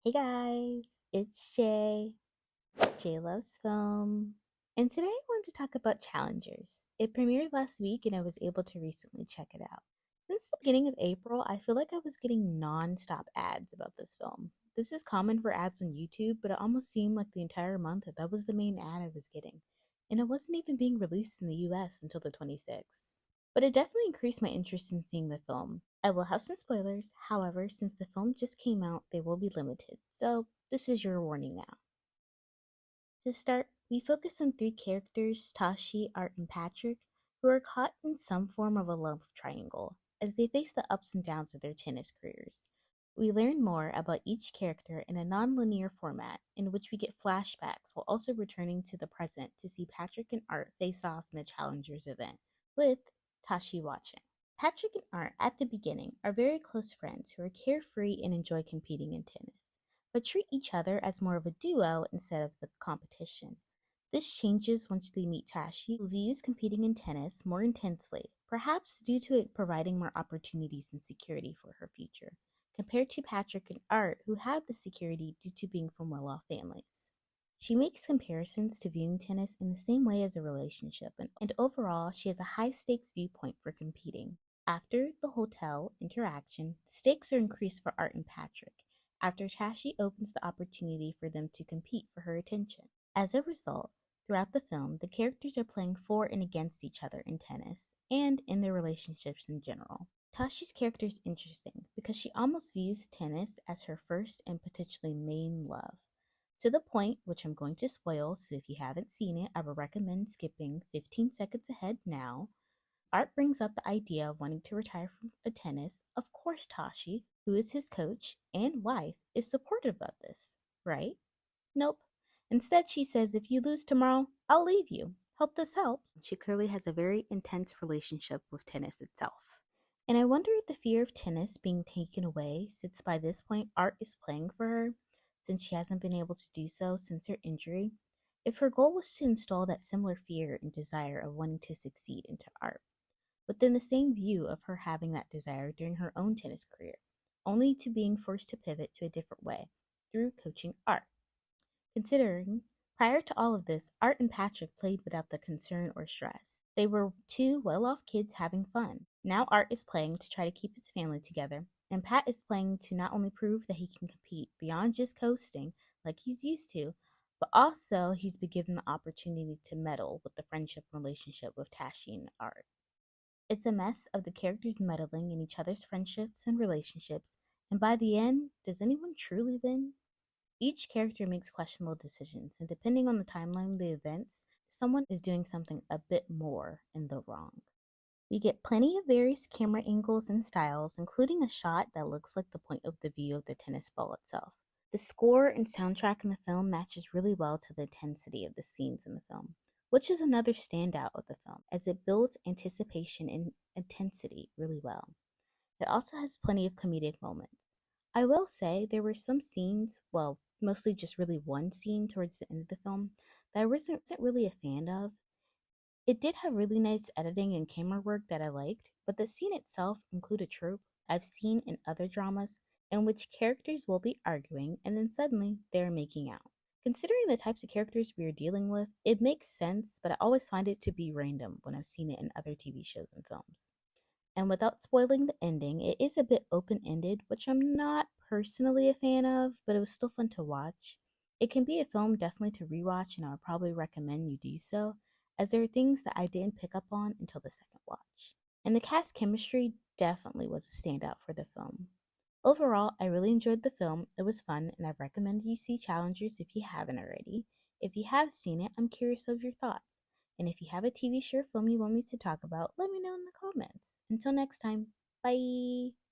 Hey guys, it's Jay. Jay loves film. And today I want to talk about Challengers. It premiered last week and I was able to recently check it out. Since the beginning of April, I feel like I was getting non-stop ads about this film. This is common for ads on YouTube, but it almost seemed like the entire month that was the main ad I was getting. And it wasn't even being released in the US until the 26th. But it definitely increased my interest in seeing the film. I will have some spoilers, however, since the film just came out, they will be limited. So, this is your warning now. To start, we focus on three characters, Tashi, Art, and Patrick, who are caught in some form of a love triangle as they face the ups and downs of their tennis careers. We learn more about each character in a non-linear format in which we get flashbacks while also returning to the present to see Patrick and Art face off in the Challengers event, with Tashi watching. Patrick and Art at the beginning are very close friends who are carefree and enjoy competing in tennis, but treat each other as more of a duo instead of the competition. This changes once they meet Tashi, who views competing in tennis more intensely, perhaps due to it providing more opportunities and security for her future, compared to Patrick and Art, who had the security due to being from well off families. She makes comparisons to viewing tennis in the same way as a relationship, and overall, she has a high stakes viewpoint for competing. After the hotel interaction, the stakes are increased for Art and Patrick, after Tashi opens the opportunity for them to compete for her attention. As a result, throughout the film, the characters are playing for and against each other in tennis, and in their relationships in general. Tashi's character is interesting because she almost views tennis as her first and potentially main love. To the point, which I'm going to spoil, so if you haven't seen it, I would recommend skipping 15 seconds ahead now. Art brings up the idea of wanting to retire from tennis. Of course, Tashi, who is his coach and wife, is supportive of this, right? Nope. Instead, she says, if you lose tomorrow, I'll leave you. Hope this helps. She clearly has a very intense relationship with tennis itself. And I wonder if the fear of tennis being taken away, since by this point Art is playing for her, since she hasn't been able to do so since her injury, if her goal was to install that similar fear and desire of wanting to succeed into Art, but then the same view of her having that desire during her own tennis career, only to being forced to pivot to a different way through coaching Art. Considering, prior to all of this, Art and Patrick played without the concern or stress. They were two well off kids having fun. Now Art is playing to try to keep his family together, and Pat is playing to not only prove that he can compete beyond just coasting like he's used to, but also he's been given the opportunity to meddle with the friendship relationship with Tashi and Art. It's a mess of the characters meddling in each other's friendships and relationships, and by the end, does anyone truly win? Each character makes questionable decisions, and depending on the timeline of the events, someone is doing something a bit more in the wrong. We get plenty of various camera angles and styles, including a shot that looks like the point of the view of the tennis ball itself. The score and soundtrack in the film matches really well to the intensity of the scenes in the film, which is another standout of the film, as it builds anticipation and intensity really well. It also has plenty of comedic moments. I will say there were some scenes, well, mostly just really one scene towards the end of the film, that I wasn't really a fan of. It did have really nice editing and camera work that I liked, but the scene itself included a trope I've seen in other dramas in which characters will be arguing and then suddenly they're making out. Considering the types of characters we are dealing with, it makes sense, but I always find it to be random when I've seen it in other TV shows and films. And without spoiling the ending, it is a bit open ended, which I'm not personally a fan of, but it was still fun to watch. It can be a film definitely to rewatch, and I would probably recommend you do so, as there are things that I didn't pick up on until the second watch. And the cast chemistry definitely was a standout for the film. Overall, I really enjoyed the film. It was fun, and I'd recommend you see Challengers if you haven't already. If you have seen it, I'm curious of your thoughts. And if you have a TV show or film you want me to talk about, let me know in the comments. Until next time, bye!